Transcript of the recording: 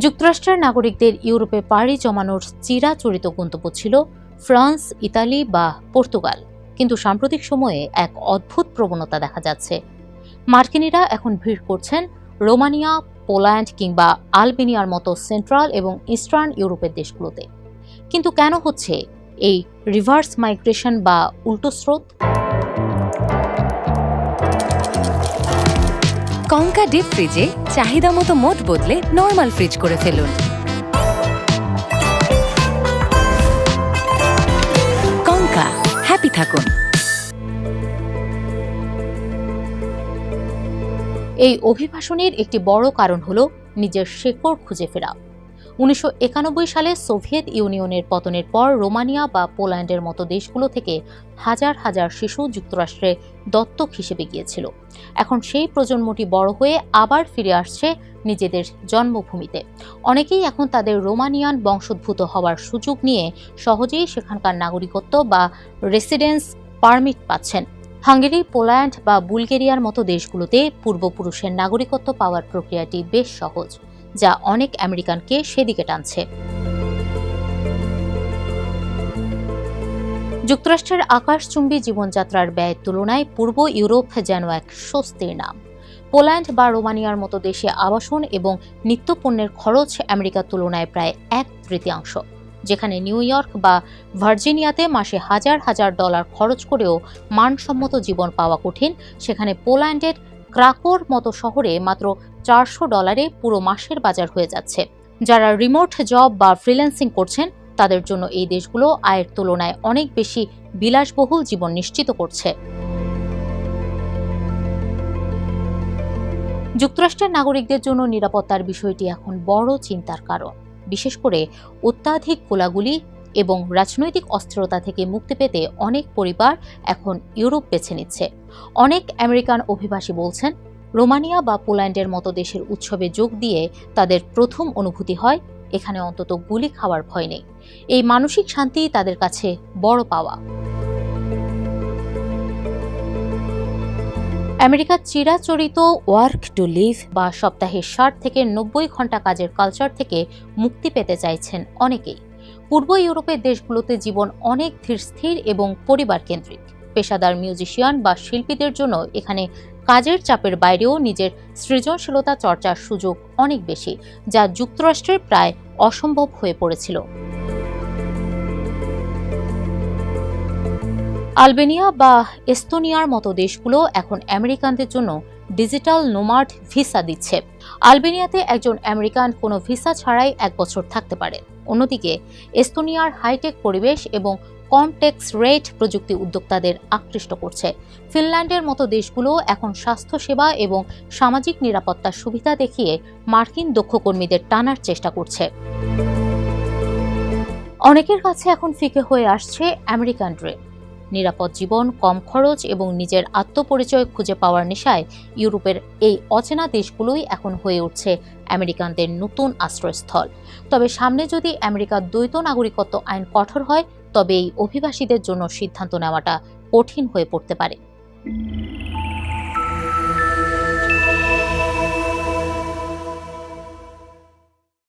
যুক্তরাষ্ট্রের নাগরিকদের ইউরোপে পাড়ি জমানোর চিরাচরিত গন্তব্য ছিল ফ্রান্স, ইতালি বা পর্তুগাল, কিন্তু সাম্প্রতিক সময়ে এক অদ্ভুত প্রবণতা দেখা যাচ্ছে। মার্কিনিরা এখন ভিড় করছেন রোমানিয়া, পোল্যান্ড কিংবা আলবেনিয়ার মতো সেন্ট্রাল এবং ইস্টার্ন ইউরোপের দেশগুলোতে। কিন্তু কেন হচ্ছে এই রিভার্স মাইগ্রেশন বা উল্টো স্রোত? কঙ্কা ডিপ ফ্রিজে চাহিদা মতো মোড বদলে নর্মাল ফ্রিজ করে ফেলুন। কঙ্কা, হ্যাপি থাকুন। এই অভিবাসনের একটি বড় কারণ হল নিজের শেকড় খুঁজে ফেরা। 1991 সালে সোভিয়েত ইউনিয়নের পতনের পর রোমানিয়া বা পোল্যান্ডের মতো দেশগুলো থেকে হাজার হাজার শিশু যুক্তরাষ্ট্রে দত্তক হিসেবে গিয়েছিল। এখন সেই প্রজন্মটি বড় হয়ে আবার ফিরে আসছে নিজেদের জন্মভূমিতে। অনেকেই এখন তাদের রোমানিয়ান বংশোদ্ভূত হওয়ার সুযোগ নিয়ে সহজেই সেখানকার নাগরিকত্ব বা রেসিডেন্স পারমিট পাচ্ছেন। হাঙ্গেরি, পোল্যান্ড বা বুলগেরিয়ার মতো দেশগুলোতে পূর্বপুরুষের নাগরিকত্ব পাওয়ার প্রক্রিয়াটি বেশ সহজ, যা অনেক আমেরিকানকে সেদিকে টানছে। যুক্তরাষ্ট্রের আকাশচুম্বী জীবনযাত্রার ব্যয়ের তুলনায় পূর্ব ইউরোপ যেন এক স্বস্তির নাম। পোল্যান্ড বা রোমানিয়ার মতো দেশে আবাসন এবং নিত্যপণ্যের খরচ আমেরিকার তুলনায় প্রায় 1/3, যেখানে নিউ ইয়র্ক বা ভার্জিনিয়াতে মাসে হাজার হাজার ডলার খরচ করেও মানসম্মত জীবন পাওয়া কঠিন, সেখানে পোল্যান্ডের ক্রাকোর মতো শহরে মাত্র $400 পুরো মাসের বাজার হয়ে যাচ্ছে। যারা রিমোট জব বা ফ্রিল্যান্সিং করছেন তাদের জন্য এই দেশগুলো আয়ের তুলনায় অনেক বেশি বিলাসবহুল জীবন নিশ্চিত করছে। যুক্তরাষ্ট্রের নাগরিকদের জন্য নিরাপত্তার বিষয়টি এখন বড় চিন্তার কারণ, বিশেষ করে অত্যাধিক গোলাগুলি এবং রাজনৈতিক অস্থিরতা থেকে মুক্তি পেতে অনেক পরিবার এখন ইউরোপ বেছে নিচ্ছে। অনেক আমেরিকান অভিবাসী বলছেন, রোমানিয়া বা পোল্যান্ডের মতো দেশের উৎসবে যোগ দিয়ে তাদের প্রথম অনুভূতি হয় এখানে অন্তত গুলি খাওয়ার ভয় নেই। এই মানসিক শান্তি তাদের কাছে বড় পাওয়া। আমেরিকার চিরাচরিত ওয়ার্ক টু লিভ বা সপ্তাহে 60 থেকে 90 ঘন্টা কাজের কালচার থেকে মুক্তি পেতে চাইছেন অনেকেই। পূর্ব ইউরোপের দেশগুলোতে জীবন অনেক ধীরস্থির এবং পরিবার কেন্দ্রিক। পেশাদার মিউজিশিয়ান বা শিল্পীদের জন্য এখানে কাজের চাপের বাইরেও নিজের সৃজনশীলতা চর্চার সুযোগ অনেক বেশি, যা যুক্তরাষ্ট্রের প্রায় অসম্ভব হয়ে পড়েছিল। আলবেনিয়া বা এস্তোনিয়ার মতো দেশগুলো এখন আমেরিকানদের জন্য ডিজিটাল নোমাড ভিসা দিচ্ছে। আলবেনিয়াতে একজন আমেরিকান কোনো ভিসা ছাড়াই 1 বছর থাকতে পারে। অন্যদিকে এস্তোনিয়ার হাইটেক পরিবেশ এবং কম ট্যাক্স রেট প্রযুক্তি উদ্যোক্তাদের আকৃষ্ট করছে। ফিনল্যান্ডের মতো দেশগুলো এখন স্বাস্থ্যসেবা এবং সামাজিক নিরাপত্তার সুবিধা দেখিয়ে মার্কিন দক্ষ কর্মীদের টানার চেষ্টা করছে। অনেকের কাছে এখন ফিকে হয়ে আসছে আমেরিকান ড্রিম। নিরাপদ জীবন, কম খরচ এবং নিজের আত্মপরিচয় খুঁজে পাওয়ার নেশায় ইউরোপের এই অচেনা দেশগুলোই এখন হয়ে উঠছে আমেরিকানদের নতুন আশ্রয়স্থল। তবে সামনে যদি আমেরিকার দ্বৈত নাগরিকত্ব আইন কঠোর হয়, তবে এই অভিবাসীদের জন্য সিদ্ধান্ত নেওয়াটা কঠিন হয়ে পড়তে পারে।